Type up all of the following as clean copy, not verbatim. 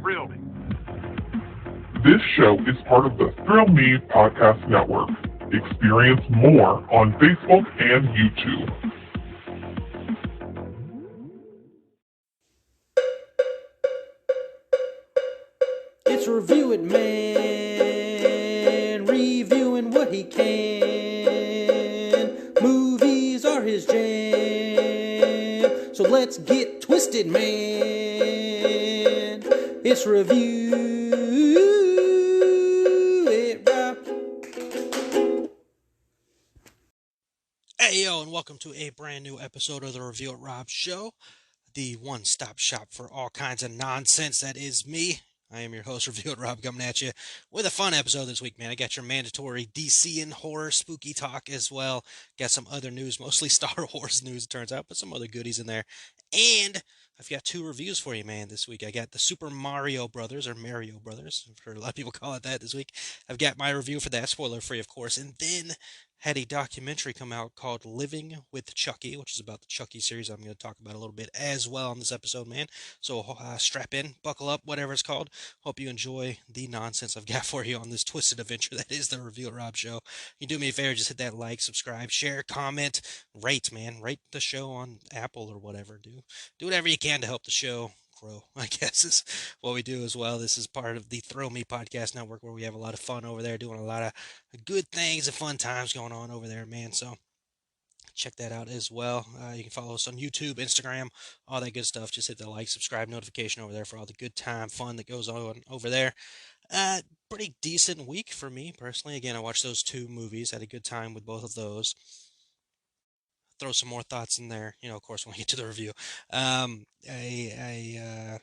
thrill me. This show is part of the Thrill Me Podcast Network. Experience more on Facebook and YouTube. It's Review It Man, reviewing what he can. Movies are his jam, so let's get twisted, man. It's Review It Rob. Hey yo, and welcome to a brand new episode of the Review It Rob Show, the one-stop shop for all kinds of nonsense that is me. I am your host, Review It Rob, coming at you with a fun episode this week, man. I got your mandatory DC and horror spooky talk as well. Got some other news, mostly Star Wars news, it turns out, but some other goodies in there. And I've got two reviews for you, man, this week. I got the Super Mario Brothers, or Mario Brothers. I've heard a lot of people call it that this week. I've got my review for that, spoiler-free, of course. And then had a documentary come out called Living With Chucky, which is about the Chucky series I'm going to talk about a little bit as well on this episode, man. So strap in, buckle up, whatever it's called. Hope you enjoy the nonsense I've got for you on this twisted adventure that is the Review It Rob Show. You do me a favor, just hit that like, subscribe, share, comment, rate, man. Rate the show on Apple or whatever. Do whatever you can to help the show grow, I guess, is what we do as well. This is part of the Thrill Me Podcast Network, where we have a lot of fun over there, doing a lot of good things and fun times going on over there, man. So check that out as well. You can follow us on YouTube, Instagram, all that good stuff. Just hit the like, subscribe, notification over there for all the good time, fun that goes on over there. Pretty decent week for me personally. Again, I watched those two movies, had a good time with both of those. Throw some more thoughts in there, of course, when we get to the review. I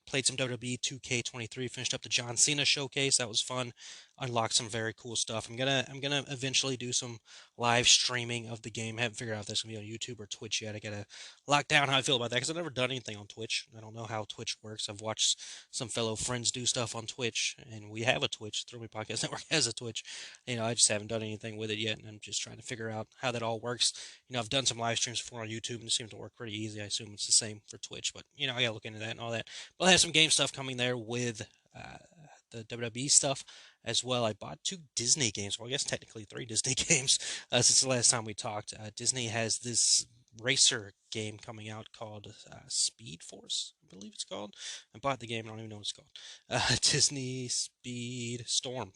played some WWE 2K23, finished up the John Cena showcase. That was fun. Unlocked some very cool stuff. I'm gonna eventually do some live streaming of the game. Haven't figured out if that's gonna be on YouTube or Twitch yet. I gotta lock down how I feel about that, because I've never done anything on Twitch. I don't know how Twitch works. I've watched some fellow friends do stuff on Twitch, and we have a Twitch. Thrill Me Podcast Network has a Twitch. I just haven't done anything with it yet, and I'm just trying to figure out how that all works. I've done some live streams before on YouTube, and it seemed to work pretty easy. I assume it's the same for Twitch, but I gotta look into that and all that. But I have some game stuff coming there with the WWE stuff as well. I bought 2 Disney games. Well, I guess technically 3 Disney games since the last time we talked. Disney has this racer game coming out called Speed Force, I believe it's called. I bought the game, I don't even know what it's called. Disney Speed Storm.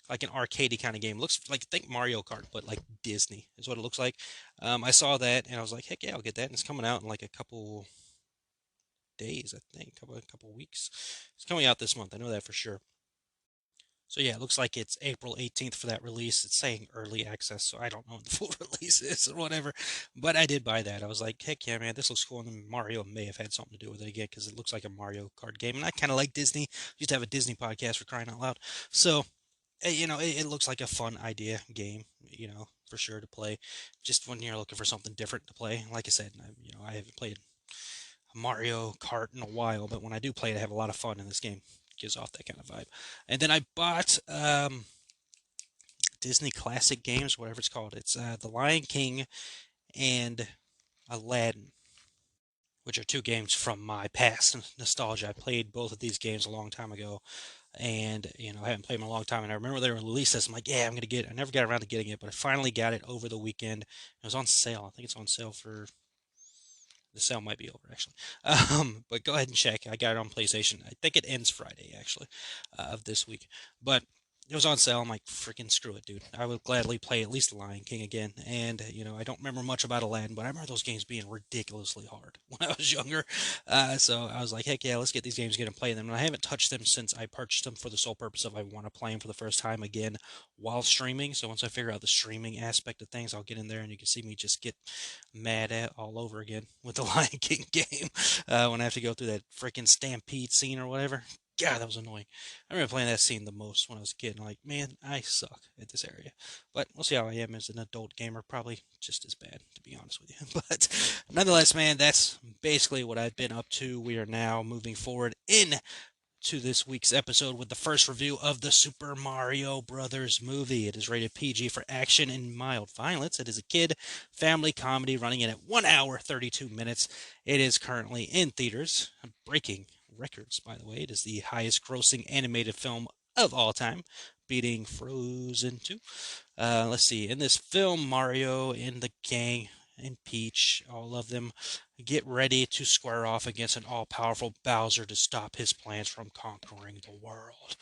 Like an arcadey kind of game. Looks like, think Mario Kart, but like Disney is what it looks like. I saw that and I was like, heck yeah, I'll get that. And it's coming out in like a couple days, I think, a couple weeks. It's coming out this month, I know that for sure. So yeah, it looks like it's April 18th for that release. It's saying early access, so I don't know what the full release is or whatever. But I did buy that. I was like, heck yeah, man, this looks cool. And then Mario may have had something to do with it again, because it looks like a Mario Kart game. And I kind of like Disney. Used to have a Disney podcast, for crying out loud. So, it looks like a fun idea game, for sure to play. Just when you're looking for something different to play. Like I said, I haven't played Mario Kart in a while, but when I do play it, I have a lot of fun in this game. Gives off that kind of vibe. And then I bought Disney Classic Games, whatever it's called. It's The Lion King and Aladdin, which are 2 games from my past nostalgia. I played both of these games a long time ago, and I haven't played them in a long time. And I remember they were released this. I'm like, yeah, I'm gonna get it. I never got around to getting it, but I finally got it over the weekend. It was on sale. I think it's on sale for. The sale might be over, actually. But go ahead and check. I got it on PlayStation. I think it ends Friday, actually, of this week. But it was on sale. I'm like, freaking screw it, dude. I would gladly play at least The Lion King again. And, I don't remember much about Aladdin, but I remember those games being ridiculously hard when I was younger. So I was like, heck yeah, let's get these games, get and play them. And I haven't touched them since I purchased them, for the sole purpose of I want to play them for the first time again while streaming. So once I figure out the streaming aspect of things, I'll get in there and you can see me just get mad at all over again with the Lion King game when I have to go through that freaking stampede scene or whatever. God, that was annoying. I remember playing that scene the most when I was a kid. And I'm like, man, I suck at this area. But we'll see how I am as an adult gamer. Probably just as bad, to be honest with you. But nonetheless, man, that's basically what I've been up to. We are now moving forward to this week's episode with the first review of the Super Mario Brothers movie. It is rated PG for action and mild violence. It is a kid family comedy running in at 1 hour 32 minutes. It is currently in theaters, breaking records, by the way. It is the highest grossing animated film of all time, beating Frozen 2. Let's see. In this film, Mario and the gang and Peach, all of them, get ready to square off against an all-powerful Bowser to stop his plans from conquering the world.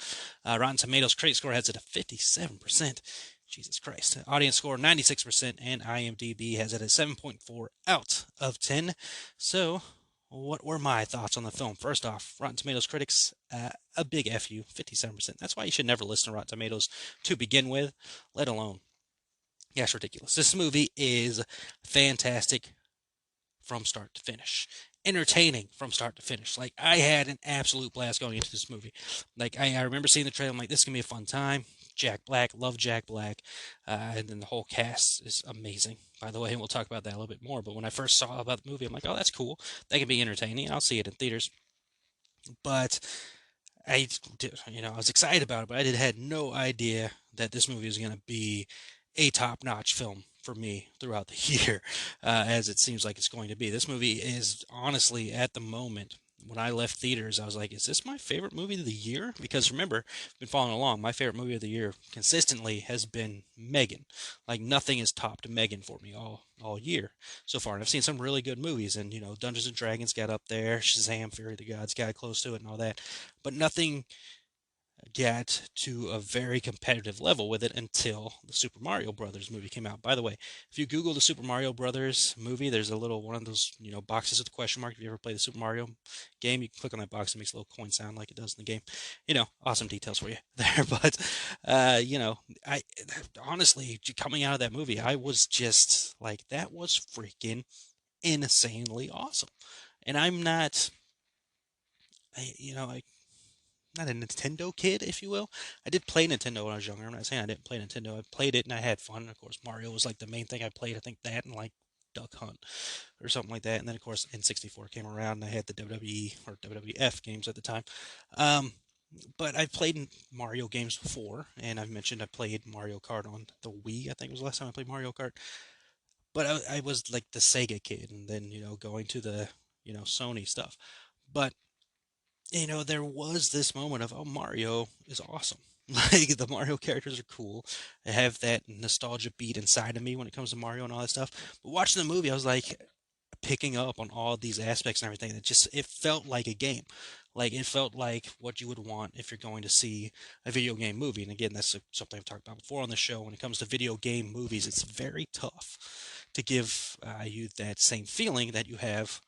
Rotten Tomatoes critic score has it at 57%. Jesus Christ. Audience score 96%, and IMDb has it at 7.4 out of 10. So, what were my thoughts on the film? First off, Rotten Tomatoes critics, a big F you, 57%. That's why you should never listen to Rotten Tomatoes to begin with, let alone. Yeah, it's ridiculous. This movie is fantastic from start to finish. Entertaining from start to finish. Like, I had an absolute blast going into this movie. Like, I remember seeing the trailer, I'm like, this is going to be a fun time. Jack Black, love Jack Black. And then the whole cast is amazing, by the way, and we'll talk about that a little bit more. But when I first saw about the movie, I'm like, oh, that's cool. That can be entertaining. I'll see it in theaters. But I was excited about it, but I had no idea that this movie was going to be a top-notch film for me throughout the year, as it seems like it's going to be. This movie is honestly, at the moment, when I left theaters, I was like, is this my favorite movie of the year? Because remember, I've been following along, my favorite movie of the year consistently has been Megan. Like, nothing has topped Megan for me all year so far. And I've seen some really good movies, and, Dungeons & Dragons got up there, Shazam, Fury of the Gods got close to it and all that. But nothing get to a very competitive level with it until the Super Mario Brothers movie came out. By the way, if you Google the Super Mario Brothers movie, there's a little one of those, boxes with a question mark. If you ever play the Super Mario game, you can click on that box, it makes a little coin sound like it does in the game. Awesome details for you there. But, I honestly, coming out of that movie, I was just like, that was freaking insanely awesome. And I'm not, not a Nintendo kid, if you will. I did play Nintendo when I was younger. I'm not saying I didn't play Nintendo. I played it and I had fun. Of course, Mario was like the main thing I played. I think that and like Duck Hunt or something like that. And then, of course, N64 came around and I had the WWE or WWF games at the time. But I've played Mario games before, and I've mentioned I played Mario Kart on the Wii. I think was the last time I played Mario Kart. But I was like the Sega kid, and then, going to the, Sony stuff. But there was this moment of, oh, Mario is awesome. Like, the Mario characters are cool. I have that nostalgia beat inside of me when it comes to Mario and all that stuff. But watching the movie, I was like picking up on all these aspects and everything. It felt like a game. Like, it felt like what you would want if you're going to see a video game movie. And again, that's something I've talked about before on the show. When it comes to video game movies, it's very tough to give you that same feeling that you have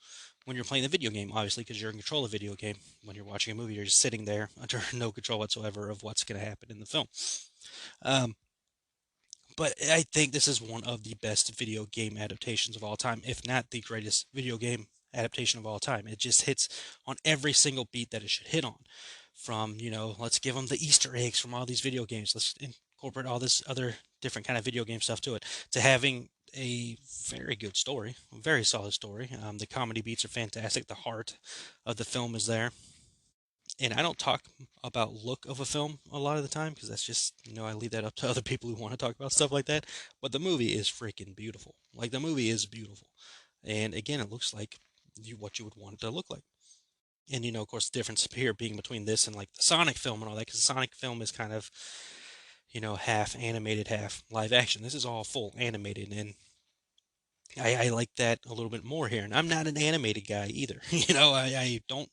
when you're playing the video game, obviously, because you're in control of the video game. When you're watching a movie, you're just sitting there under no control whatsoever of what's going to happen in the film. But I think this is one of the best video game adaptations of all time, if not the greatest video game adaptation of all time. It just hits on every single beat that it should hit on. From, let's give them the Easter eggs from all these video games. Let's incorporate all this other different kind of video game stuff to it, to having a very good story, a very solid story. The comedy beats are fantastic. The heart of the film is there. And I don't talk about look of a film a lot of the time because that's just, I leave that up to other people who want to talk about stuff like that. But the movie is freaking beautiful. Like, the movie is beautiful. And again, it looks like what you would want it to look like. And, of course, the difference here being between this and like the Sonic film and all that, because the Sonic film is kind of, half animated, half live action. This is all full animated, and I like that a little bit more here. And I'm not an animated guy either. I don't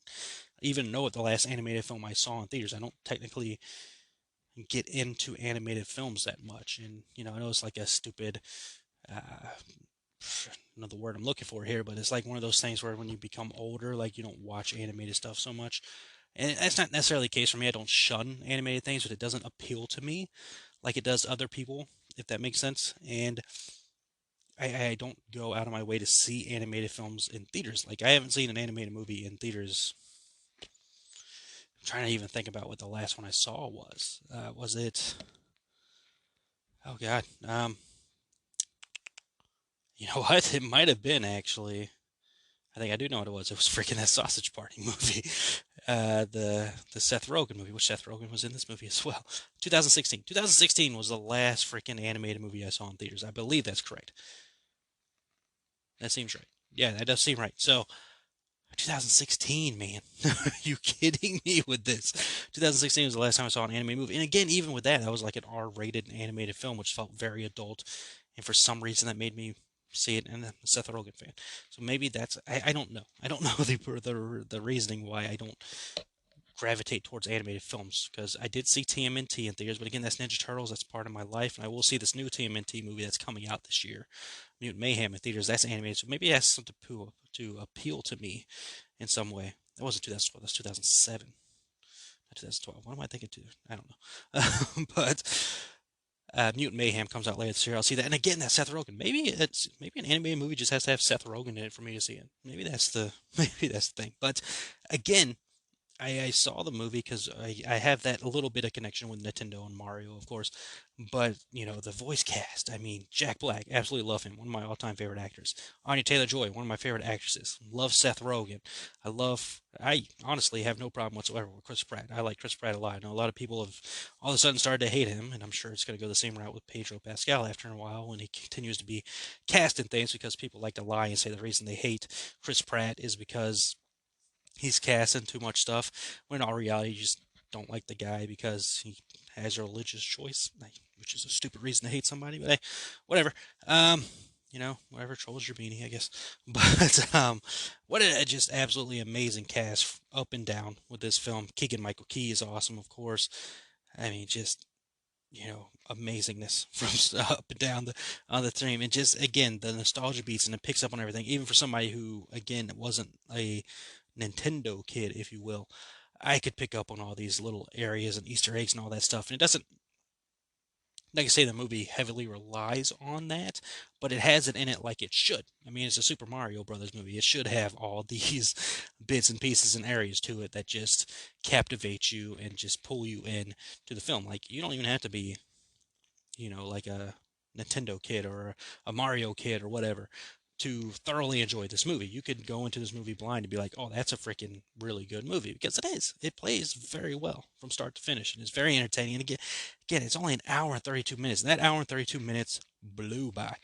even know what the last animated film I saw in theaters. I don't technically get into animated films that much. And, I know it's like a stupid, the word I'm looking for here, but it's like one of those things where when you become older, like, you don't watch animated stuff so much. And that's not necessarily the case for me. I don't shun animated things, but it doesn't appeal to me like it does other people, if that makes sense. And I don't go out of my way to see animated films in theaters. Like, I haven't seen an animated movie in theaters. I'm trying to even think about what the last one I saw was. Was it? Oh God. You know what? It might have been, actually. I think I do know what it was. It was freaking that Sausage Party movie. The Seth Rogen movie, which Seth Rogen was in this movie as well. 2016. 2016 was the last freaking animated movie I saw in theaters. I believe that's correct. That seems right. Yeah, that does seem right. So, 2016, man. Are you kidding me with this? 2016 was the last time I saw an anime movie. And again, even with that, that was like an R-rated animated film, which felt very adult. And for some reason, that made me see it. And I'm a Seth Rogen fan. So maybe that's, I don't know. I don't know the reasoning why I don't gravitate towards animated films. Because I did see TMNT in theaters, but again, that's Ninja Turtles. That's part of my life. And I will see this new TMNT movie that's coming out this year. Mutant Mayhem in theaters. That's animated. So maybe it has something to appeal to me in some way. That wasn't 2012, that's 2007. Not 2012. What am I thinking? I don't know. But Mutant Mayhem comes out later this year. I'll see that. And again, that's Seth Rogen. Maybe an animated movie just has to have Seth Rogen in it for me to see it. Maybe that's the thing. But again, I saw the movie because I have that little bit of connection with Nintendo and Mario, of course. But, the voice cast. I mean, Jack Black, absolutely love him. One of my all-time favorite actors. Anya Taylor-Joy, one of my favorite actresses. Love Seth Rogen. I honestly have no problem whatsoever with Chris Pratt. I like Chris Pratt a lot. I know a lot of people have all of a sudden started to hate him, and I'm sure it's going to go the same route with Pedro Pascal after a while when he continues to be cast in things because people like to lie and say the reason they hate Chris Pratt is because he's casting too much stuff, when in all reality, you just don't like the guy because he has a religious choice, which is a stupid reason to hate somebody, but hey, whatever. Whatever trolls your beanie, I guess. But what a just absolutely amazing cast up and down with this film. Keegan-Michael Key is awesome, of course. I mean, just amazingness from up and down the team, and just again the nostalgia beats, and it picks up on everything. Even for somebody who again wasn't a Nintendo kid, if you will, I could pick up on all these little areas and Easter eggs and all that stuff. And it doesn't, like I say, the movie heavily relies on that, but it has it in it like it should. I mean, it's a Super Mario Brothers movie. It should have all these bits and pieces and areas to it that just captivate you and just pull you in to the film. Like, you don't even have to be, like a Nintendo kid or a Mario kid or whatever to thoroughly enjoy this movie. You could go into this movie blind and be like, oh, that's a freaking really good movie, because it is. It plays very well from start to finish, and it's very entertaining. And again, it's only an hour and 32 minutes, and that hour and 32 minutes blew by.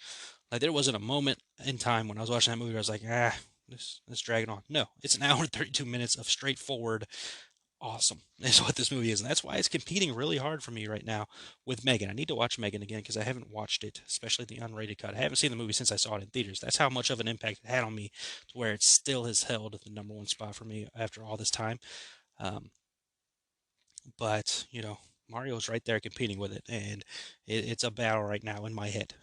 Like, there wasn't a moment in time when I was watching that movie where I was like, this dragging on. No, it's an hour and 32 minutes of straightforward awesome is what this movie is, and that's why it's competing really hard for me right now with Megan. I need to watch Megan again because I haven't watched it, especially the unrated cut. I haven't seen the movie since I saw it in theaters. That's how much of an impact it had on me, to where it still has held the number one spot for me after all this time. Um, but Mario's right there competing with it, and it's a battle right now in my head.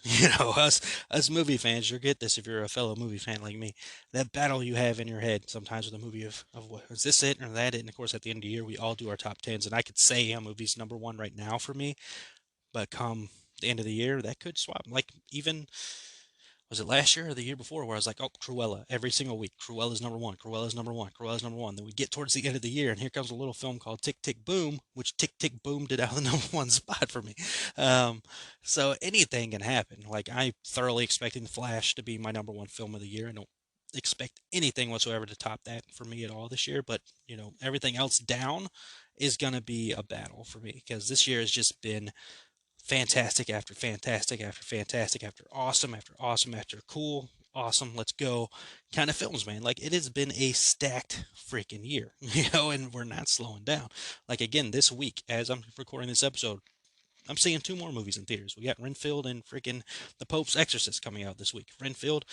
Us movie fans, you'll get this if you're a fellow movie fan like me. That battle you have in your head sometimes with a movie of what is this it or that it, and of course at the end of the year we all do our top tens, and I could say a movie's number one right now for me, but come the end of the year that could swap. Like, even was it last year or the year before, where I was like, oh, Cruella, every single week, Cruella's number one, Cruella's number one, Cruella's number one. Then we get towards the end of the year, and here comes a little film called Tick Tick Boom, which Tick Tick Boom did out of the number one spot for me. So anything can happen. Like, I thoroughly expecting The Flash to be my number one film of the year. I don't expect anything whatsoever to top that for me at all this year, but everything else down is gonna be a battle for me, because this year has just been fantastic after fantastic after fantastic after awesome after awesome after cool, awesome, let's go kind of films, man. Like, it has been a stacked freaking year, and we're not slowing down. Like, again, this week, as I'm recording this episode, I'm seeing two more movies in theaters. We got Renfield and freaking The Pope's Exorcist coming out this week. Renfield,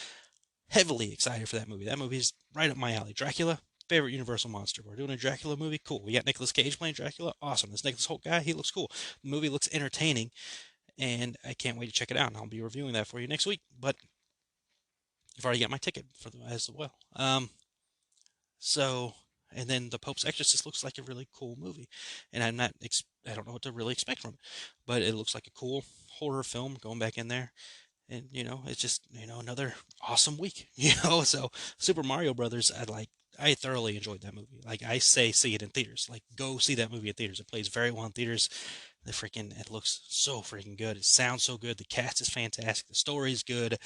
heavily excited for that movie. That movie's right up my alley. Dracula, favorite Universal monster. We're doing a Dracula movie. Cool. We got Nicolas Cage playing Dracula. Awesome. This Nicolas Holt guy, he looks cool. The movie looks entertaining, and I can't wait to check it out. And I'll be reviewing that for you next week. But I've already got my ticket for as well. And then The Pope's Exorcist looks like a really cool movie, and I don't know what to really expect from it, but it looks like a cool horror film. Going back in there. And it's just another awesome week. So Super Mario Brothers, I thoroughly enjoyed that movie. Like, I say, see it in theaters. Like, go see that movie in theaters. It plays very well in theaters. It looks so freaking good. It sounds so good. The cast is fantastic. The story is good.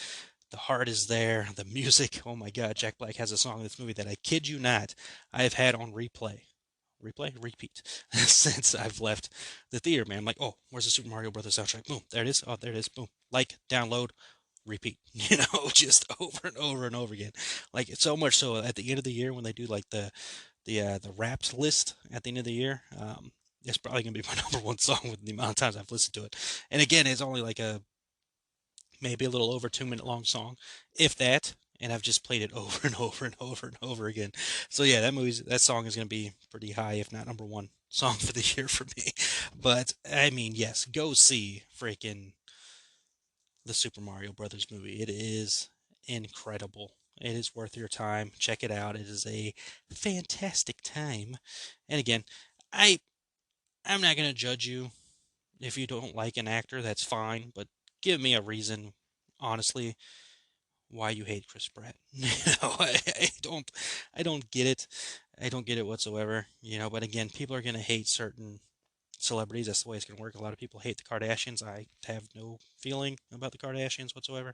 The heart is there. The music, oh my God, Jack Black has a song in this movie that, I kid you not, I have had on repeat since I've left the theater, man. I'm like, oh, where's the Super Mario Brothers soundtrack? Boom, there it is. Oh, there it is. Boom, like, download, repeat, just over and over and over again. Like it's so much so at the end of the year when they do like the Wrapped list at the end of the year, it's probably gonna be my number one song with the amount of times I've listened to it. And again, it's only like a maybe a little over 2 minute long song, if that. And I've just played it over and over and over and over again. So yeah, that song is gonna be pretty high, if not number one song for the year for me. But I mean, yes, go see freaking the Super Mario Brothers movie. It is incredible. It is worth your time. Check it out. It is a fantastic time. And again, I I'm not gonna judge you if you don't like an actor. That's fine, but give me a reason, honestly, why you hate Chris Pratt. I don't get it. I don't get it whatsoever. But again, people are gonna hate certain celebrities. That's the way it's gonna work. A lot of people hate the Kardashians. I have no feeling about the Kardashians whatsoever.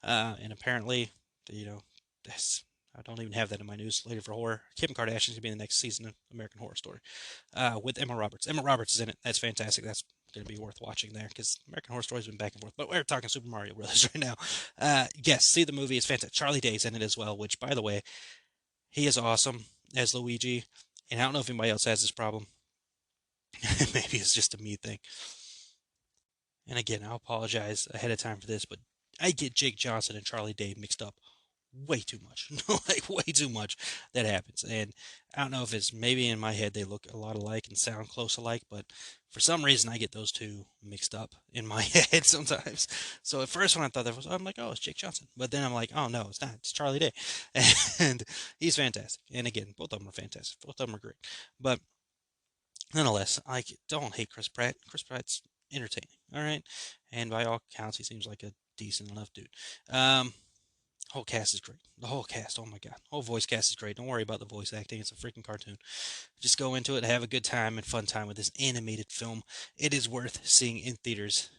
And apparently, you know, that's I don't even have that in my news later for horror. Kim Kardashian's gonna be in the next season of American Horror Story, with Emma Roberts. Emma Roberts is in it. That's fantastic. That's gonna be worth watching there because American Horror Story's been back and forth. But we're talking Super Mario Brothers right now. Yes, see the movie. It's fantastic. Charlie Day's in it as well, which by the way, he is awesome as Luigi. And I don't know if anybody else has this problem. Maybe it's just a me thing. And again, I'll apologize ahead of time for this, but I get Jake Johnson and Charlie Day mixed up way too much. Like way too much that happens. And I don't know if it's maybe in my head they look a lot alike and sound close alike, but for some reason I get those two mixed up in my head sometimes. So at first when I thought that was, I'm like, oh, it's Jake Johnson. But then I'm like, oh no, it's not. It's Charlie Day. And he's fantastic. And again, both of them are fantastic. Both of them are great. But nonetheless, I don't hate Chris Pratt. Chris Pratt's entertaining, all right, and by all accounts, he seems like a decent enough dude. Whole cast is great. The whole cast, oh my god, whole voice cast is great. Don't worry about the voice acting; it's a freaking cartoon. Just go into it, have a good time and fun time with this animated film. It is worth seeing in theaters.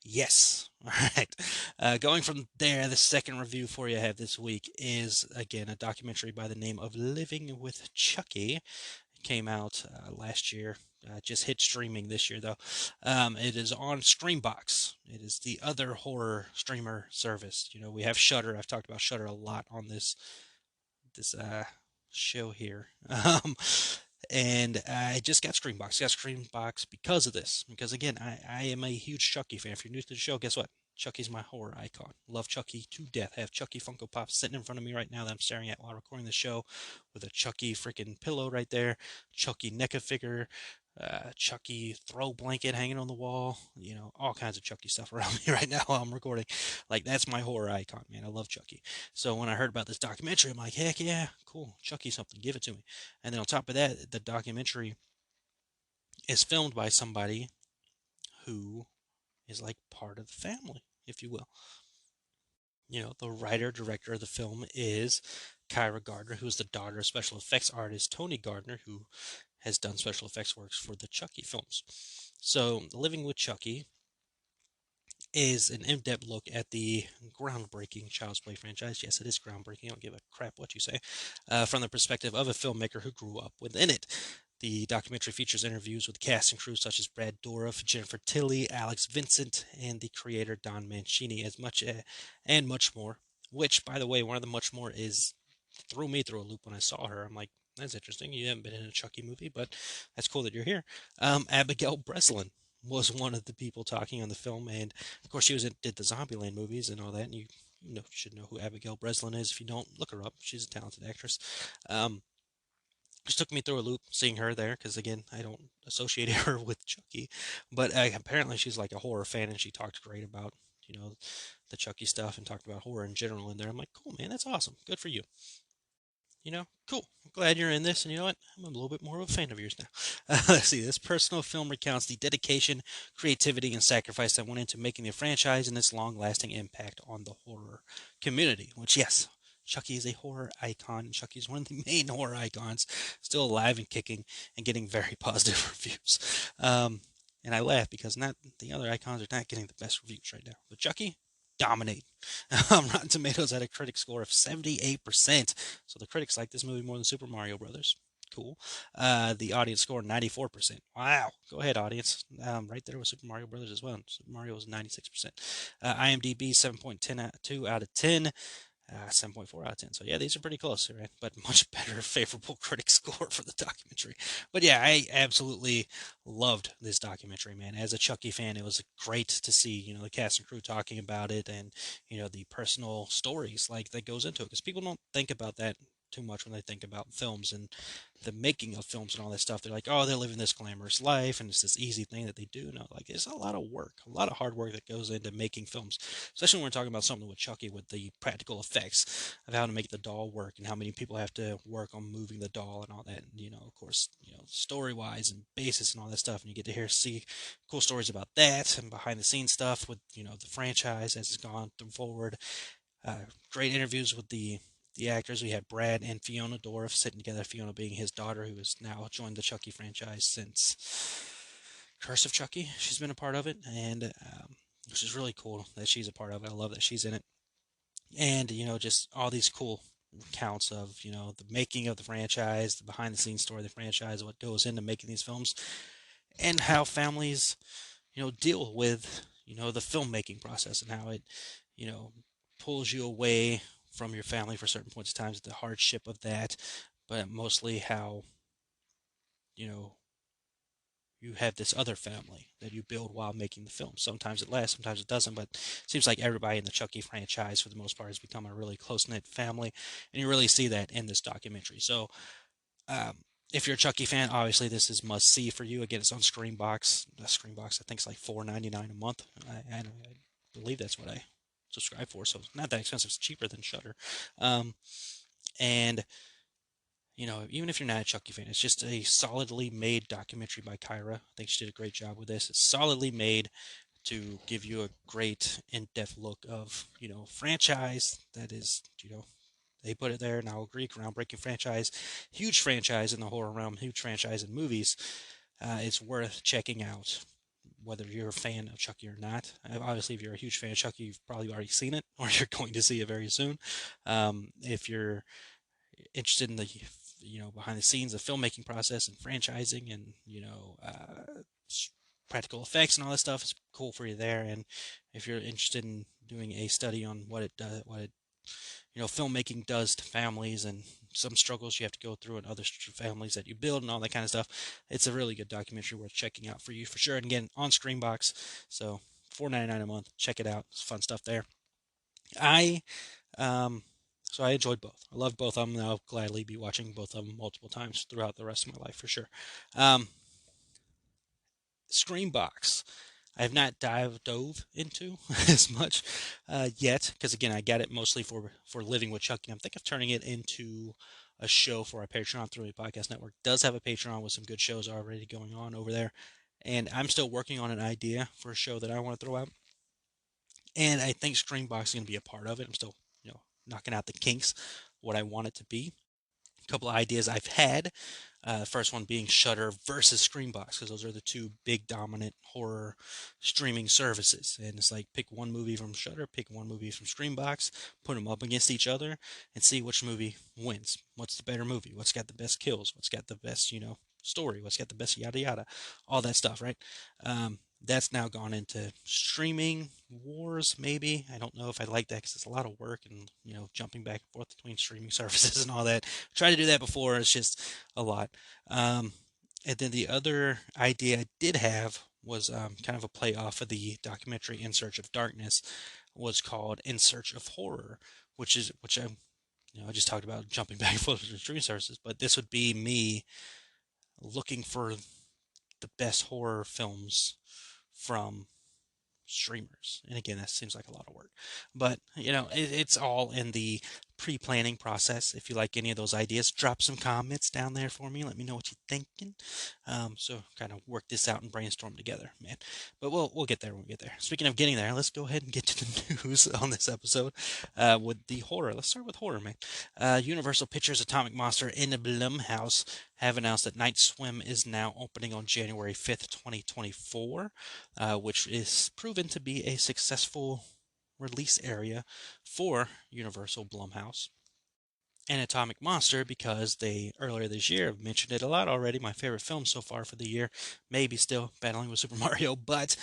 Yes. All right. Going from there, the second review for you I have this week is again a documentary by the name of Living with Chucky. Came out last year. Just hit streaming this year though. It is on Streambox. It is the other horror streamer service. We have Shudder. I've talked about Shudder a lot on this show here. And I just got Streambox. Got Streambox because of this. Because again, I am a huge Chucky fan. If you're new to the show, guess what? Chucky's my horror icon. Love Chucky to death. I have Chucky Funko Pops sitting in front of me right now that I'm staring at while recording the show, with a Chucky freaking pillow right there, Chucky NECA figure, Chucky throw blanket hanging on the wall. All kinds of Chucky stuff around me right now while I'm recording. Like that's my horror icon, man. I love Chucky. So when I heard about this documentary, I'm like, heck yeah, cool. Chucky something. Give it to me. And then on top of that, the documentary is filmed by somebody who is like part of the family, if you will. The writer director of the film is Kyra Gardner, who is the daughter of special effects artist Tony Gardner, who has done special effects works for the Chucky films. So, Living with Chucky is an in-depth look at the groundbreaking Child's Play franchise. Yes, it is groundbreaking. I don't give a crap what you say. From the perspective of a filmmaker who grew up within it. The documentary features interviews with cast and crew such as Brad Dourif, Jennifer Tilly, Alex Vincent, and the creator Don Mancini, and much more. Which, by the way, one of the much more threw me through a loop when I saw her. I'm like, that's interesting. You haven't been in a Chucky movie, but that's cool that you're here. Abigail Breslin was one of the people talking on the film, and of course she did the Zombieland movies and all that. And you should know who Abigail Breslin is. If you don't, look her up. She's a talented actress. Just took me through a loop seeing her there because again I don't associate her with Chucky, but apparently she's like a horror fan and she talked great about the Chucky stuff and talked about horror in general in there. I'm like, cool man, that's awesome, good for you. Cool. I'm glad you're in this, and you know what? I'm a little bit more of a fan of yours now. Let's see. This personal film recounts the dedication, creativity, and sacrifice that went into making the franchise and its long-lasting impact on the horror community. Which, yes, Chucky is a horror icon. Chucky is one of the main horror icons, still alive and kicking, and getting very positive reviews. And I laugh because not the other icons are not getting the best reviews right now. But Chucky, dominate. Rotten Tomatoes had a critic score of 78%. So the critics like this movie more than Super Mario Brothers. cool. The audience score 94%. Wow. Go ahead, audience. Right there with Super Mario Brothers as well. Super Mario was 96%. IMDb 7.2 out of 10. 7.4 out of 10. So yeah, these are pretty close, right? But much better favorable critic score for the documentary. But yeah, I absolutely loved this documentary, man. As a Chucky fan, it was great to see, the cast and crew talking about it, and the personal stories like that goes into it, because people don't think about that too much when they think about films and the making of films and all that stuff. They're like, oh, they're living this glamorous life and it's this easy thing that they do. No, like, it's a lot of work, a lot of hard work that goes into making films, especially when we're talking about something with Chucky, with the practical effects of how to make the doll work and how many people have to work on moving the doll and all that. And, of course, story wise and basis and all that stuff. And you get to see cool stories about that and behind the scenes stuff with, the franchise as it's gone through forward. Great interviews with the actors. We had Brad and Fiona Dorff sitting together, Fiona being his daughter, who has now joined the Chucky franchise since Curse of Chucky. She's been a part of it, and which is really cool that she's a part of it. I love that she's in it. And, just all these cool accounts of, the making of the franchise, the behind the scenes story of the franchise, what goes into making these films, and how families, deal with, the filmmaking process, and how it, you know, pulls you away from your family for certain points of times, the hardship of that, but mostly how, you know, you have this other family that you build while making the film. Sometimes it lasts, sometimes it doesn't, but it seems like everybody in the Chucky franchise, for the most part, has become a really close-knit family, and you really see that in this documentary. So, um, if you're a Chucky fan, obviously this is must-see for you. Again, it's on Screenbox. Screenbox, I think, is like $4.99 a month. I believe that's what I subscribe for, so it's not that expensive. It's cheaper than Shudder. And even if you're not a Chucky fan, it's just a solidly made documentary by Kyra. I think she did a great job with this. It's solidly made to give you a great in-depth look of, franchise that is, they put it there, and I'll agree, groundbreaking franchise in the horror realm, huge franchise in movies. It's worth checking out, whether you're a fan of Chucky or not. Obviously, if you're a huge fan of Chucky, you've probably already seen it, or you're going to see it very soon. If you're interested in the behind the scenes of filmmaking process and franchising and practical effects and all that stuff, is cool for you there. And if you're interested in doing a study on what it does, filmmaking does to families and some struggles you have to go through and other families that you build and all that kind of stuff, it's a really good documentary worth checking out for you for sure. And again, on Screenbox, so $4.99 a month. Check it out. It's fun stuff there. I So I enjoyed both. I loved both of them, and I'll gladly be watching both of them multiple times throughout the rest of my life for sure. Um, Screenbox, I have not dove into as much yet, because again, I got it mostly for Living with Chucky. I'm thinking of turning it into a show for our Patreon. Through the Podcast Network does have a Patreon with some good shows already going on over there, and I'm still working on an idea for a show that I want to throw out. And I think Screenbox is going to be a part of it. I'm still, knocking out the kinks, what I want it to be. A couple of ideas I've had. First one being Shudder versus Screenbox, because those are the two big dominant horror streaming services. And it's like, pick one movie from Shudder, pick one movie from Screenbox, put them up against each other, and see which movie wins. What's the better movie? What's got the best kills? What's got the best, story? What's got the best yada yada? All that stuff, right? That's now gone into streaming wars, maybe. I don't know if I like that, because it's a lot of work and, jumping back and forth between streaming services and all that. I tried to do that before. It's just a lot. And then the other idea I did have was kind of a play off of the documentary In Search of Darkness, was called In Search of Horror, which I just talked about jumping back and forth between streaming services, but this would be me looking for the best horror films from streamers. And again, that seems like a lot of work, but it's all in the pre-planning process. If you like any of those ideas, drop some comments down there for me. Let me know what you're thinking. So kind of work this out and brainstorm together, man. But we'll get there when we get there. Speaking of getting there, let's go ahead and get to the news on this episode with the horror. Let's start with horror, man. Universal Pictures' Atomic Monster in the Blumhouse have announced that Night Swim is now opening on January 5th, 2024, which is proven to be a successful release area for Universal Blumhouse. and Atomic Monster because they earlier this year have mentioned it a lot already. My favorite film so far for the year, maybe still battling with Super Mario, but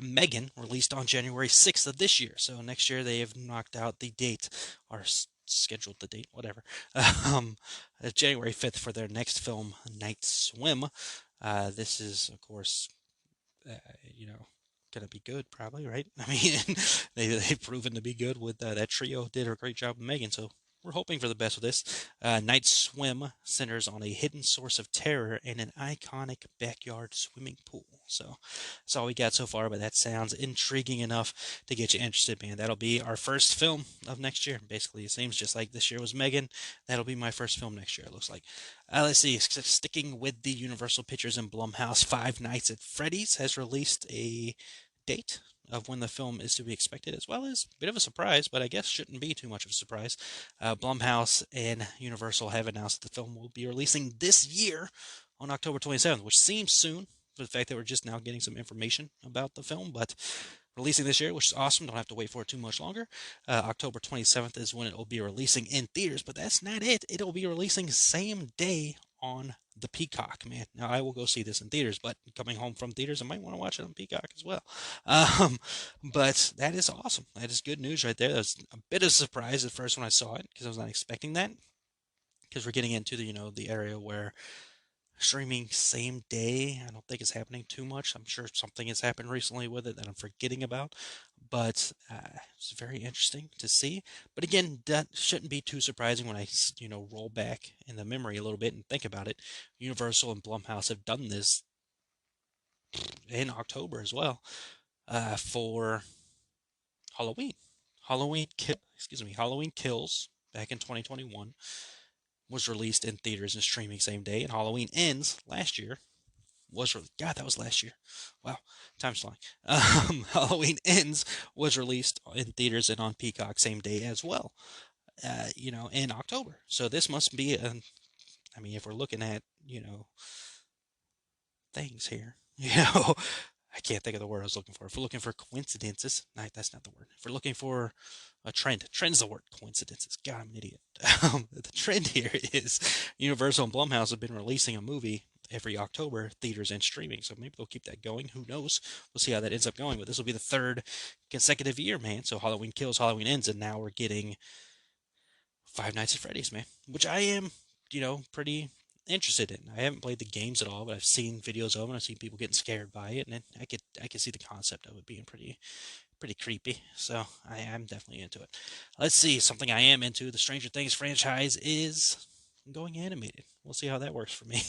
Megan released on January 6th of this year. So next year they have knocked out the date or scheduled the date, whatever. Um, January 5th for their next film, Night Swim. This is, of course, uh, you know, gonna be good, probably, right? I mean, they've proven to be good with that trio. Did a great job with Megan, so we're hoping for the best with this. Night Swim centers on a hidden source of terror in an iconic backyard swimming pool. So that's all we got so far, but that sounds intriguing enough to get you interested, man. That'll be our first film of next year. Basically, it seems just like this year was Megan. That'll be my first film next year, it looks like. Let's see. Sticking with the Universal Pictures and Blumhouse, Five Nights at Freddy's has released a date of when the film is to be expected, as well as a bit of a surprise, but I guess shouldn't be too much of a surprise. Blumhouse and Universal have announced that the film will be releasing this year on October 27th, which seems soon for the fact that we're just now getting some information about the film, but releasing this year, which is awesome. Don't have to wait for it too much longer. October 27th is when it will be releasing in theaters, but that's not it. It'll be releasing same day on the Peacock, man. Now, I will go see this in theaters, but coming home from theaters, I might want to watch it on Peacock as well. Um, but that is awesome. That is good news right there. That was a bit of a surprise at first when I saw it because I was not expecting that. Because we're getting into the area where streaming same day, I don't think it's happening too much. I'm sure something has happened recently with it that I'm forgetting about, but it's very interesting to see. But again, that shouldn't be too surprising when I roll back in the memory a little bit and think about it. Universal and Blumhouse have done this in October as well for Halloween. Halloween Kills back in 2021 was released in theaters and streaming same day, and Halloween Ends last year God, that was last year. Wow, time's flying. Halloween Ends was released in theaters and on Peacock same day as well. In October. So this must be I mean, if we're looking at things here, I can't think of the word I was looking for. If we're looking for coincidences, no, that's not the word. If we're looking for a trend's the word. Coincidences. God, I'm an idiot. The trend here is Universal and Blumhouse have been releasing a movie every October, theaters and streaming. So maybe they'll keep that going. Who knows? We'll see how that ends up going. But this will be the third consecutive year, man. So Halloween Kills, Halloween Ends, and now we're getting Five Nights at Freddy's, man, which I am, pretty interested in. I haven't played the games at all, but I've seen videos of it. I've seen people getting scared by it, and I could see the concept of it being pretty creepy. So I am definitely into it. Let's see, something I am into. The Stranger Things franchise is going animated. We'll see how that works for me,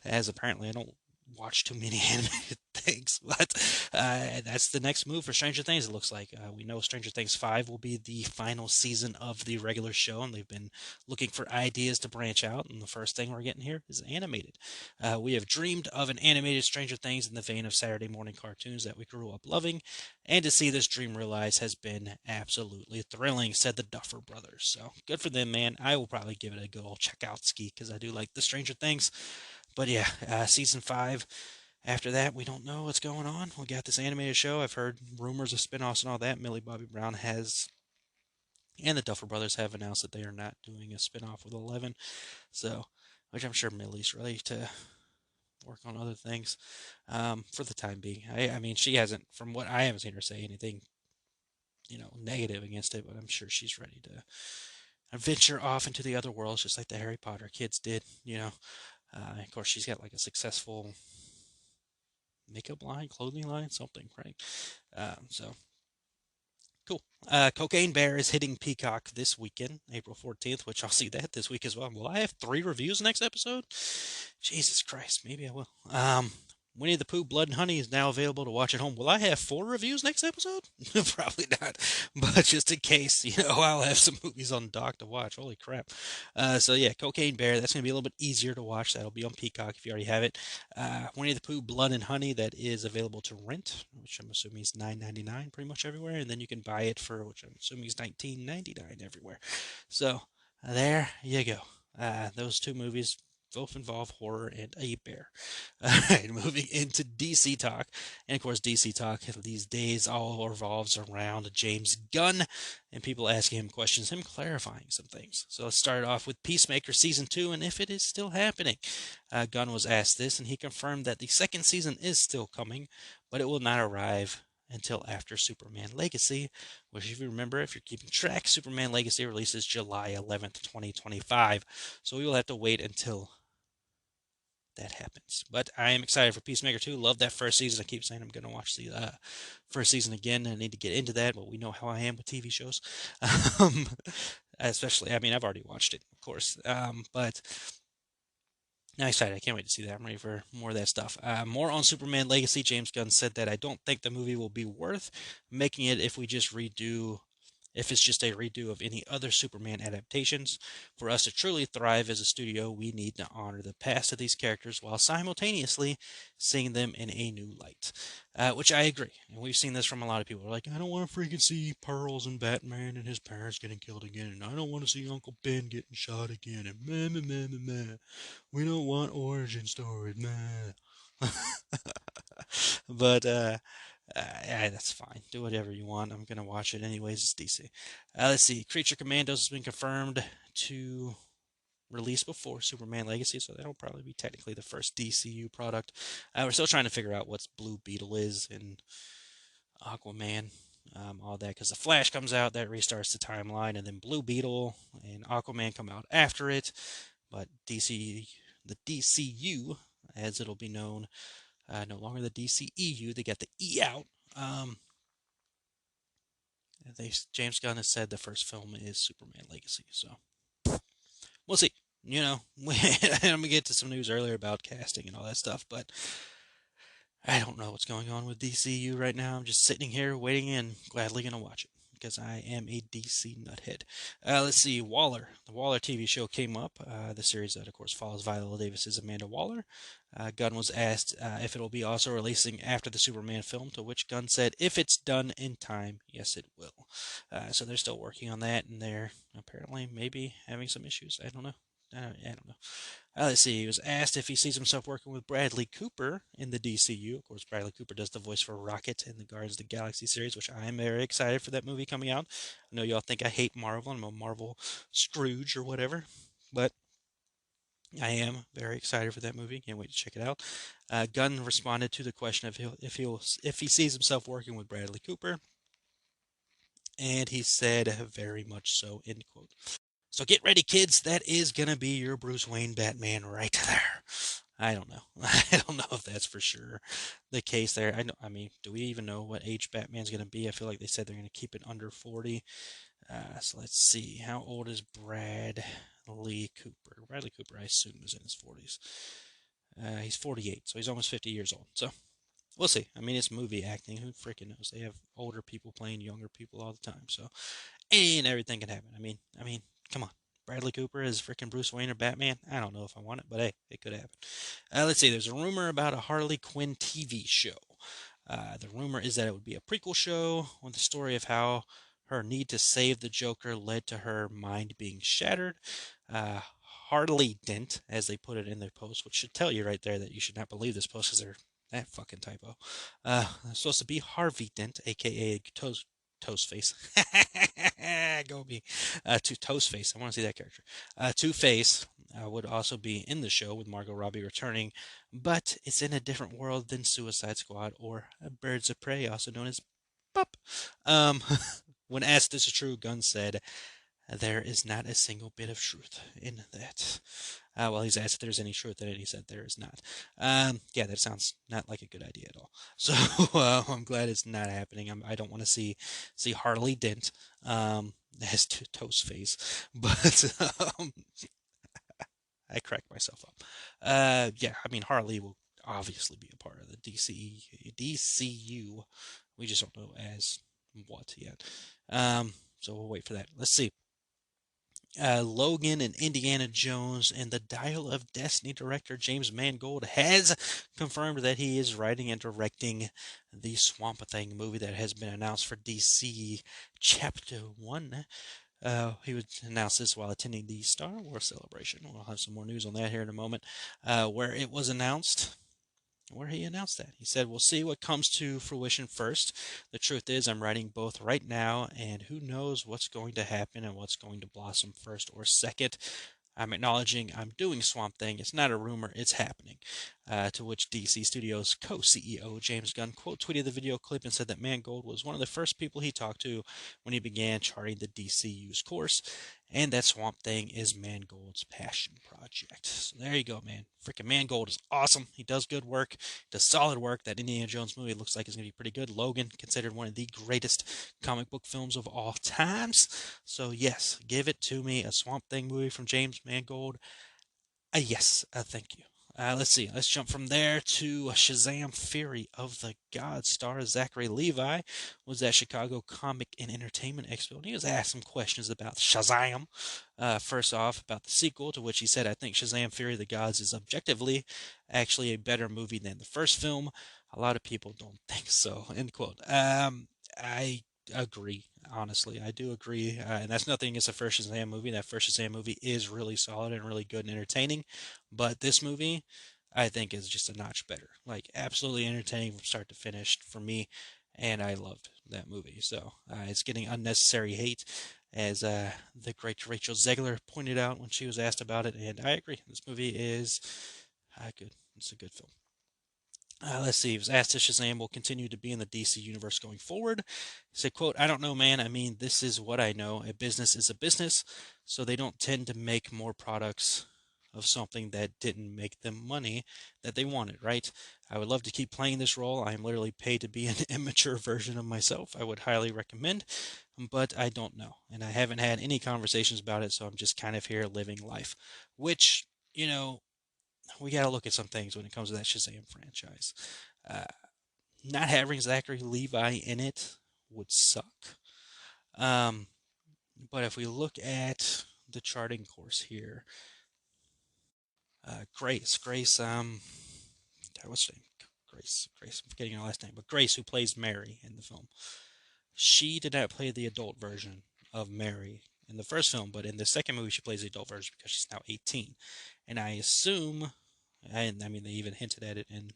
as apparently I don't watch too many animated things, but that's the next move for Stranger Things. It looks like we know Stranger Things 5 will be the final season of the regular show, and they've been looking for ideas to branch out. And the first thing we're getting here is animated. We have dreamed of an animated Stranger Things in the vein of Saturday morning cartoons that we grew up loving, and to see this dream realized has been absolutely thrilling, said the Duffer Brothers. So good for them, man. I will probably give it a good old check out ski because I do like the Stranger Things. But yeah, season 5. After that, we don't know what's going on. We got this animated show. I've heard rumors of spinoffs and all that. Millie Bobby Brown has, and the Duffer Brothers have announced that they are not doing a spinoff with 11. So, which I'm sure Millie's ready to work on other things for the time being. I mean, she hasn't, from what I haven't seen her say anything, negative against it, but I'm sure she's ready to venture off into the other worlds, just like the Harry Potter kids did. Of course, she's got like a successful makeup line, clothing line, something, right? So cool. Cocaine Bear is hitting Peacock this weekend, April 14th, which I'll see that this week as well. Will I have 3 reviews next episode? Jesus Christ, maybe I will. Winnie the Pooh Blood and Honey is now available to watch at home. Will I have 4 reviews next episode? Probably not. But just in case, I'll have some movies on dock to watch. Holy crap. So yeah, Cocaine Bear, that's going to be a little bit easier to watch. That'll be on Peacock if you already have it. Winnie the Pooh Blood and Honey, that is available to rent, which I'm assuming is $9.99 pretty much everywhere. And then you can buy it for, which I'm assuming is $19.99 everywhere. So there you go. Those 2 movies both involve horror and a bear. All right, moving into DC talk. And of course, DC talk these days all revolves around James Gunn and people asking him questions, him clarifying some things. So let's start off with Peacemaker Season 2 and if it is still happening. Gunn was asked this and he confirmed that the second season is still coming, but it will not arrive until after Superman Legacy, which if you remember, if you're keeping track, Superman Legacy releases July 11th, 2025. So we will have to wait until that happens. But I am excited for Peacemaker 2. Love that first season. I keep saying I'm going to watch the first season again. I need to get into that, but we know how I am with TV shows. Especially, I mean, I've already watched it, of course. But I'm excited. I can't wait to see that. I'm ready for more of that stuff. More on Superman Legacy. James Gunn said that I don't think the movie will be worth making it if we just redo if it's just a redo of any other Superman adaptations. For us to truly thrive as a studio, we need to honor the past of these characters while simultaneously seeing them in a new light. Which I agree. And we've seen this from a lot of people. They're like, I don't want to freaking see Pearls and Batman and his parents getting killed again. And I don't want to see Uncle Ben getting shot again. And meh, meh, meh, meh, meh. We don't want origin stories. Meh. But, yeah, that's fine. Do whatever you want. I'm gonna watch it anyways. It's DC. Let's see. Creature Commandos has been confirmed to release before Superman Legacy, so that'll probably be technically the first DCU product. We're still trying to figure out what Blue Beetle is and Aquaman, all that, because the Flash comes out, that restarts the timeline, and then Blue Beetle and Aquaman come out after it. But the DCU, as it'll be known, no longer the DCEU. They got the E out. James Gunn has said the first film is Superman Legacy, so we'll see. You know, I'm gonna get to some news earlier about casting and all that stuff, but I don't know what's going on with DCU right now. I'm just sitting here waiting and gladly gonna watch it because I am a DC nuthead. Let's see, Waller. The Waller TV show came up. The series that, of course, follows Viola Davis's Amanda Waller. Gunn was asked if it will be also releasing after the Superman film, to which Gunn said, if it's done in time, yes, it will. So they're still working on that, and they're apparently maybe having some issues. I don't know. I don't know. Let's see. He was asked if he sees himself working with Bradley Cooper in the DCU. Of course, Bradley Cooper does the voice for Rocket in the Guardians of the Galaxy series, which I am very excited for that movie coming out. I know y'all think I hate Marvel. I'm a Marvel Scrooge or whatever, but I am very excited for that movie. Can't wait to check it out. Gunn responded to the question of if he sees himself working with Bradley Cooper, and he said, "Very much so." End quote. So get ready, kids. That is gonna be your Bruce Wayne Batman right there. I don't know. I don't know if that's for sure the case there. I mean, do we even know what age Batman's gonna be? I feel like they said they're gonna keep it under 40. So let's see. How old is Bradley Cooper? Bradley Cooper, I assume, is in his 40s. He's 48, so he's almost 50 years old. So we'll see. I mean, it's movie acting. Who freaking knows? They have older people playing younger people all the time. So, and everything can happen. I mean, come on. Bradley Cooper is freaking Bruce Wayne or Batman. I don't know if I want it, but hey, it could happen. Let's see. There's a rumor about a Harley Quinn TV show. The rumor is that it would be a prequel show with the story of how her need to save the Joker led to her mind being shattered. Harley Dent, as they put it in their post, which should tell you right there that you should not believe this post because they're that fucking typo. It's supposed to be Harvey Dent, aka Toastface. Go me. To Toastface. I want to see that character. Two-Face would also be in the show with Margot Robbie returning, but it's in a different world than Suicide Squad or Birds of Prey, also known as Pup. When asked if this is true, Gunn said, there is not a single bit of truth in that. Well, he's asked if there's any truth in it. He said there is not. Yeah, that sounds not like a good idea at all. So I'm glad it's not happening. I don't want to see Harley Dent as Toastface, but I cracked myself up. Yeah, I mean Harley will obviously be a part of the DCU. We just don't know as what yet. So we'll wait for that. Let's see. Logan and Indiana Jones and the Dial of Destiny director James Mangold has confirmed that he is writing and directing the Swamp Thing movie that has been announced for DC Chapter 1. He would announce this while attending the Star Wars celebration. We'll have some more news on that here in a moment, where it was announced where he announced that. He said, "We'll see what comes to fruition first. The truth is, I'm writing both right now, and who knows what's going to happen and what's going to blossom first or second. I'm acknowledging I'm doing Swamp Thing. It's not a rumor, it's happening." To which DC Studios co CEO James Gunn quote tweeted the video clip and said that Mangold was one of the first people he talked to when he began charting the DCU's course, and that Swamp Thing is Mangold's passion project. So there you go, man. Freaking Mangold is awesome. He does good work, does solid work. That Indiana Jones movie looks like it's going to be pretty good. Logan, considered one of the greatest comic book films of all times. So, yes, give it to me. A Swamp Thing movie from James Mangold. Yes, thank you. Let's see. Let's jump from there to Shazam Fury of the God. Star Zachary Levi was at Chicago Comic and Entertainment Expo, and he was asked some questions about Shazam. First off, about the sequel, to which he said, "I think Shazam Fury of the Gods is objectively actually a better movie than the first film. A lot of people don't think so." End quote. I agree. Honestly, I do agree, and that's nothing against the first Shazam movie. That first Shazam movie is really solid and really good and entertaining, but this movie, I think, is just a notch better. Like absolutely entertaining from start to finish for me, and I loved that movie. So it's getting unnecessary hate, as the great Rachel Zegler pointed out when she was asked about it, and I agree. This movie is good. It's a good film. Let's see. He was asked if Shazam will continue to be in the DC universe going forward. He said, quote, "I don't know, man. I mean, this is what I know. A business is a business, so they don't tend to make more products of something that didn't make them money that they wanted, right? I would love to keep playing this role. I am literally paid to be an immature version of myself. I would highly recommend, but I don't know. And I haven't had any conversations about it, so I'm just kind of here living life." Which, you know, we got to look at some things when it comes to that Shazam franchise. Uh, Not having Zachary Levi in it would suck. Um, but if we look at the charting course here, Grace, what's her name? Grace, I'm forgetting her last name, but Grace, who plays Mary in the film, she did not play the adult version of Mary in the first film, but in the second movie, she plays the adult version because she's now 18. And I assume, and I mean, they even hinted at it in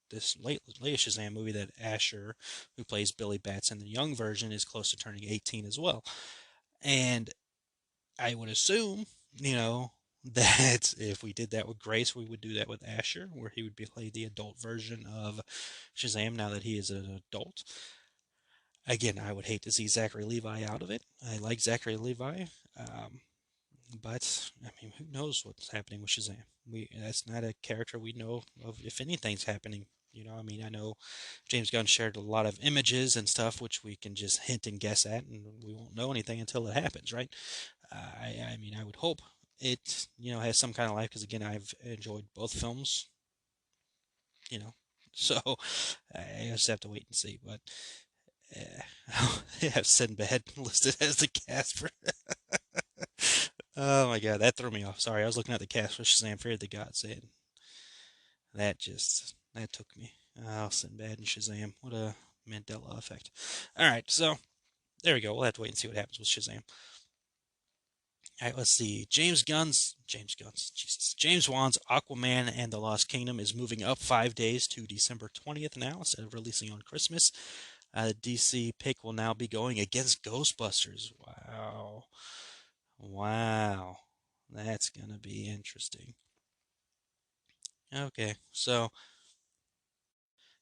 this latest Shazam movie, that Asher, who plays Billy Batson in the young version, is close to turning 18 as well. And I would assume, that if we did that with Grace, we would do that with Asher, where he would play the adult version of Shazam now that he is an adult. Again, I would hate to see Zachary Levi out of it. I like Zachary Levi, um, but I mean, who knows what's happening with Shazam? That's not a character we know of if anything's happening. I mean, I know James Gunn shared a lot of images and stuff, which we can just hint and guess at, and we won't know anything until it happens, right? I mean, I would hope it, has some kind of life, because again, I've enjoyed both films, you know, so I just have to wait and see. But I have Sinbad listed as the cast for. Oh my god, that threw me off. Sorry, I was looking at the cast for Shazam: Fear of the Gods, and that took me. Oh, Sinbad and Shazam, what a Mandela effect. All right, so there we go. We'll have to wait and see what happens with Shazam. All right, let's see. James Wan's Aquaman and the Lost Kingdom is moving up 5 days to December 20th now, instead of releasing on Christmas. The DC pick will now be going against Ghostbusters. Wow. Wow. That's going to be interesting. Okay, so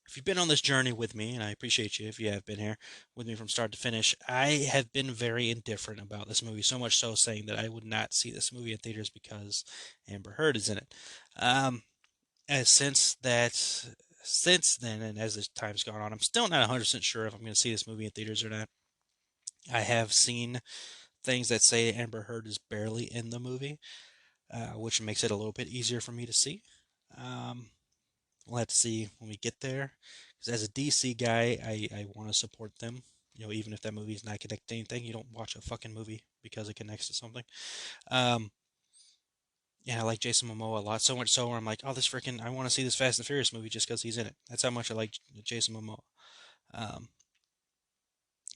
if you've been on this journey with me, and I appreciate you if you have been here with me from start to finish, I have been very indifferent about this movie, so much so saying that I would not see this movie in theaters because Amber Heard is in it. Um, and since then, and as the time's gone on, I'm still not 100% sure if I'm going to see this movie in theaters or not. I have seen things that say Amber Heard is barely in the movie, which makes it a little bit easier for me to see. Um, we'll have to see when we get there. Because as a DC guy, I want to support them. Even if that movie is not connected to anything, you don't watch a fucking movie because it connects to something. Um, yeah, I like Jason Momoa a lot. So much so where I'm like, oh, I want to see this Fast and Furious movie just because he's in it. That's how much I like Jason Momoa. Um,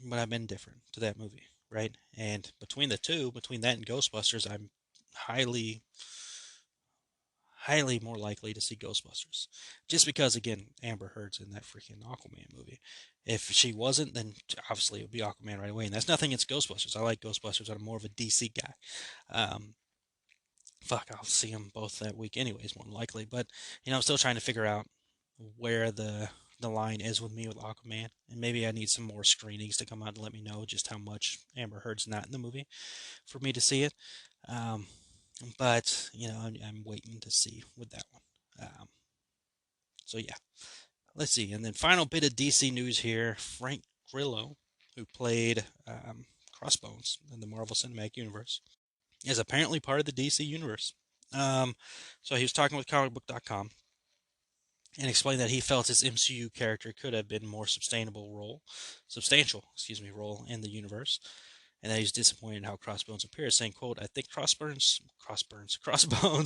but I've been different to that movie. right? And between the two, between that and Ghostbusters, I'm highly, highly more likely to see Ghostbusters. Just because, again, Amber Heard's in that freaking Aquaman movie. If she wasn't, then obviously it would be Aquaman right away. And that's nothing against Ghostbusters. I like Ghostbusters. I'm more of a DC guy. Um, Fuck, I'll see them both that week anyways, more than likely. But I'm still trying to figure out where the line is with me with Aquaman, and maybe I need some more screenings to come out and let me know just how much Amber Heard's not in the movie for me to see it. Um, but I'm waiting to see with that one. So yeah, let's see. And then final bit of DC news here: Frank Grillo, who played Crossbones in the Marvel Cinematic Universe, is apparently part of the DC universe. Um, so he was talking with comicbook.com and explained that he felt his MCU character could have been more substantial role in the universe, and that he's disappointed in how Crossbones appears, saying, "quote I think Crossbones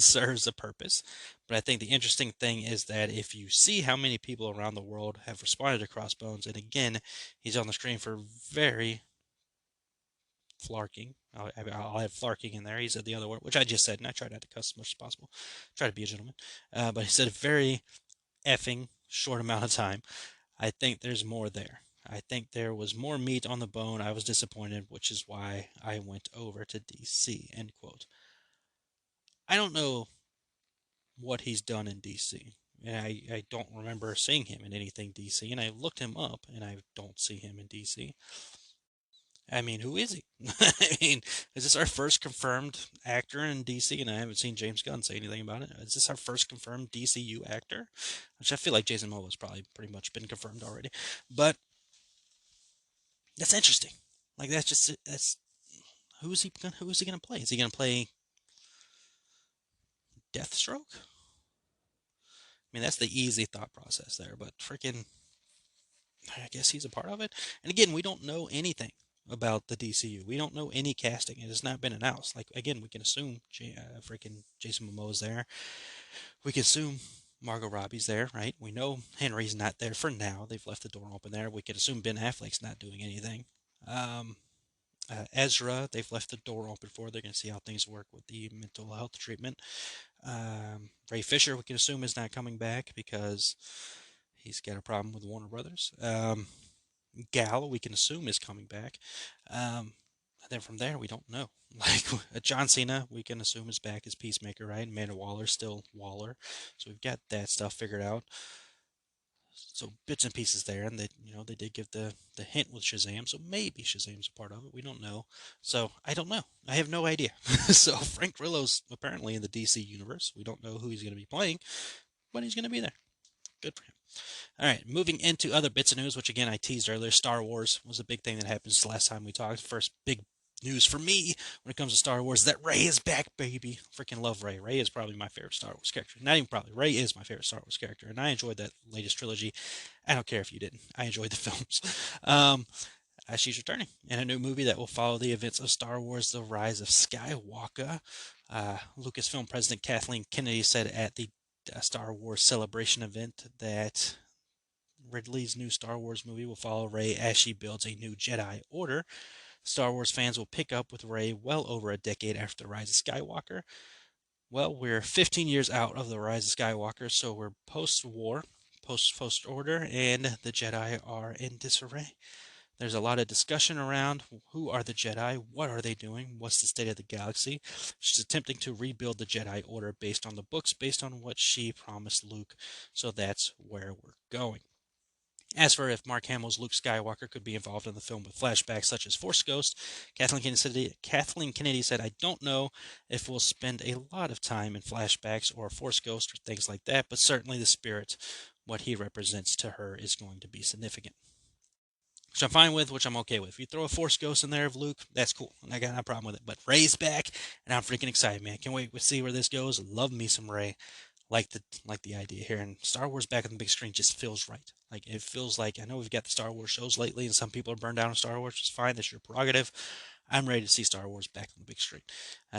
serves a purpose, but I think the interesting thing is that if you see how many people around the world have responded to Crossbones, and again, he's on the screen for very flarking. I'll have flarking in there. He said the other word, which I just said, and I try not to cuss as much as possible. Try to be a gentleman. But he said a very effing short amount of time. I think there's more there. I think there was more meat on the bone. I was disappointed, which is why I went over to DC. End quote. I don't know what he's done in DC. And I don't remember seeing him in anything DC. And I looked him up, and I don't see him in DC. I mean, who is he? I mean, is this our first confirmed actor in DC? And I haven't seen James Gunn say anything about it. Is this our first confirmed DCU actor? Which I feel like Jason Momoa's probably pretty much been confirmed already. But that's interesting. Like that's who is he gonna play? Is he gonna play Deathstroke? I mean, that's the easy thought process there. But freaking, I guess he's a part of it. And again, we don't know anything about the DCU. We don't know any casting. It has not been announced. Like again, we can assume freaking Jason Momoa's there. We can assume Margot Robbie's there, right? We know Henry's not there for now. They've left the door open there. We can assume Ben Affleck's not doing anything. Um, Ezra, they've left the door open for. They're going to see how things work with the mental health treatment. Ray Fisher, we can assume, is not coming back because he's got a problem with Warner Brothers. Gal, we can assume, is coming back. And then from there, we don't know. Like John Cena, we can assume is back as Peacemaker, right? Amanda Waller's still Waller, so we've got that stuff figured out. So bits and pieces there, and they did give the hint with Shazam, so maybe Shazam's a part of it. We don't know, so I don't know. I have no idea. So Frank Grillo's apparently in the DC universe. We don't know who he's going to be playing, but he's going to be there. Good for him. All right, moving into other bits of news, which again I teased earlier. Star Wars was a big thing that happened since the last time we talked. First big news for me when it comes to Star Wars is that Rey is back, baby. Freaking love Rey. Rey is probably my favorite Star Wars character. Not even probably. Rey is my favorite Star Wars character, and I enjoyed that latest trilogy. I don't care if you didn't. I enjoyed the films. She's returning in a new movie that will follow the events of Star Wars: The Rise of Skywalker. Lucasfilm president Kathleen Kennedy said at the Star Wars Celebration event that Ridley's new Star Wars movie will follow Rey as she builds a new Jedi Order. Star Wars fans will pick up with Rey well over a decade after The Rise of Skywalker. Well, we're 15 years out of The Rise of Skywalker, so we're post-war, post-First Order, and the Jedi are in disarray. There's a lot of discussion around who are the Jedi, what are they doing, what's the state of the galaxy. She's attempting to rebuild the Jedi Order based on the books, based on what she promised Luke, so that's where we're going. As for if Mark Hamill's Luke Skywalker could be involved in the film with flashbacks such as Force Ghost, Kathleen Kennedy said, I don't know if we'll spend a lot of time in flashbacks or Force Ghost or things like that, but certainly the spirit, what he represents to her, is going to be significant. Which I'm fine with, which I'm okay with. If you throw a Force Ghost in there of Luke, that's cool. I got no problem with it. But Rey's back, and I'm freaking excited, man. Can't wait to see where this goes. Love me some Rey. Like the idea here, and Star Wars back on the big screen just feels right. Like it feels like, I know we've got the Star Wars shows lately, and some people are burned out on Star Wars, which is fine. That's your prerogative. I'm ready to see Star Wars back on the big screen.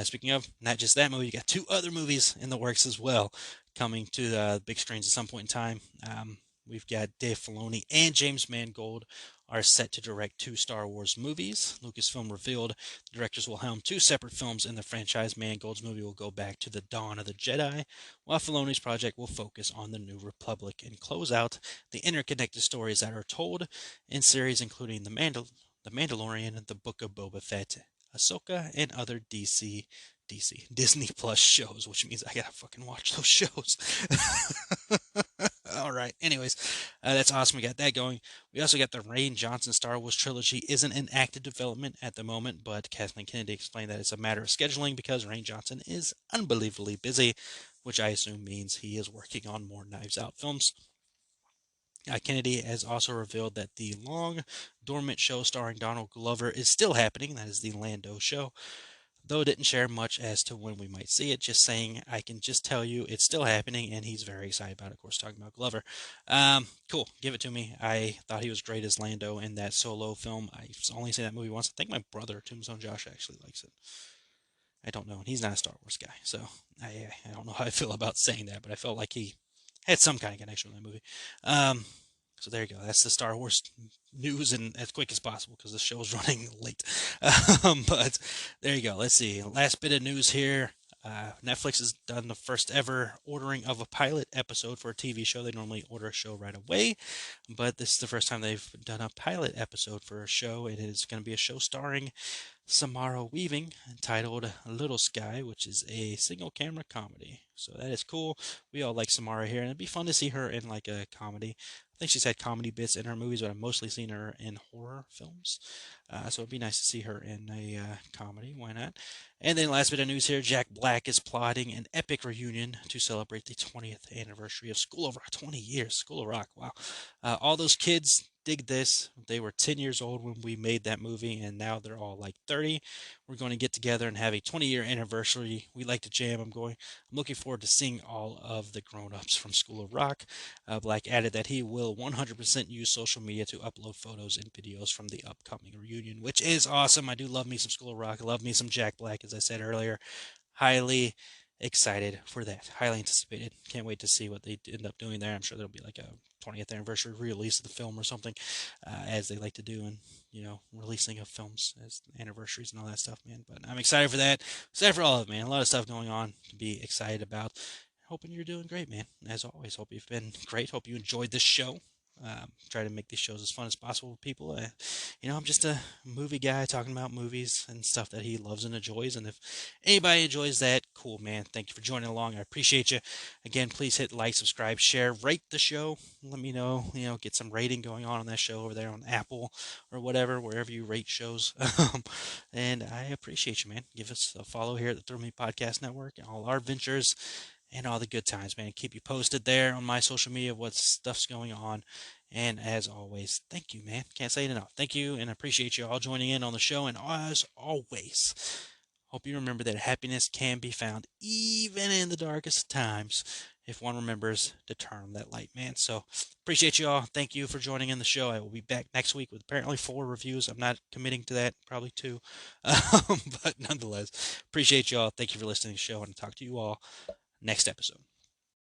Speaking of, not just that movie, you got 2 other movies in the works as well, coming to the big screens at some point in time. we've got Dave Filoni and James Mangold are set to direct 2 Star Wars movies. Lucasfilm revealed the directors will helm 2 separate films in the franchise. Mangold's movie will go back to the dawn of the Jedi, while Filoni's project will focus on the New Republic and close out the interconnected stories that are told in series including The Mandalorian, The Book of Boba Fett, Ahsoka, and other Disney Plus shows, which means I gotta fucking watch those shows. All right. Anyways, that's awesome. We got that going. We also got the Rian Johnson Star Wars trilogy isn't in active development at the moment, but Kathleen Kennedy explained that it's a matter of scheduling because Rian Johnson is unbelievably busy, which I assume means he is working on more Knives Out films. Kennedy has also revealed that the long dormant show starring Donald Glover is still happening. That is the Lando show. Though didn't share much as to when we might see it, just saying I can just tell you it's still happening, and he's very excited about it. Of course, talking about Glover. Cool, give it to me. I thought he was great as Lando in that Solo film. I've only seen that movie once. I think my brother, Tombstone Josh, actually likes it. I don't know, and he's not a Star Wars guy, so I don't know how I feel about saying that, but I felt like he had some kind of connection with that movie. So there you go. That's the Star Wars news, and as quick as possible because the show's running late. But there you go. Let's see. Last bit of news here. Netflix has done the first ever ordering of a pilot episode for a TV show. They normally order a show right away, but this is the first time they've done a pilot episode for a show. It is going to be a show starring Samara Weaving entitled Little Sky, which is a single camera comedy. So that is cool. We all like Samara here, and it'd be fun to see her in like a comedy. I think she's had comedy bits in her movies, but I've mostly seen her in horror films. So it'd be nice to see her in a comedy. Why not? And then last bit of news here, Jack Black is plotting an epic reunion to celebrate the 20th anniversary of School of Rock. 20 years, School of Rock, wow. All those kids dig this. They were 10 years old when we made that movie, and now they're all like 30. We're going to get together and have a 20-year anniversary. We like to jam. I'm looking forward to seeing all of the grown-ups from School of Rock. Black added that he will 100% use social media to upload photos and videos from the upcoming reunion, which is awesome. I do love me some School of Rock. I love me some Jack Black, as I said earlier. Highly excited for that. Highly anticipated. Can't wait to see what they end up doing there. I'm sure there'll be like a 20th anniversary release of the film or something, as they like to do in, releasing of films as anniversaries and all that stuff, man. But I'm excited for that. Excited for all of it, man. A lot of stuff going on to be excited about. Hoping you're doing great, man. As always, hope you've been great. Hope you enjoyed this show. Try to make these shows as fun as possible with people. I'm just a movie guy talking about movies and stuff that he loves and enjoys. And if anybody enjoys that, cool, man. Thank you for joining along. I appreciate you. Again, please hit like, subscribe, share, rate the show. Let me know, get some rating going on that show over there on Apple or whatever, wherever you rate shows. And I appreciate you, man. Give us a follow here at the Thrill Me Podcast Network and all our ventures and all the good times, man. Keep you posted there on my social media of what stuff's going on. And as always, thank you, man. Can't say it enough. Thank you, and I appreciate you all joining in on the show. And as always, hope you remember that happiness can be found even in the darkest times if one remembers to turn on that light, man. So appreciate you all. Thank you for joining in the show. I will be back next week with apparently 4 reviews. I'm not committing to that, probably 2. But nonetheless, appreciate you all. Thank you for listening to the show, and I'll talk to you all next episode.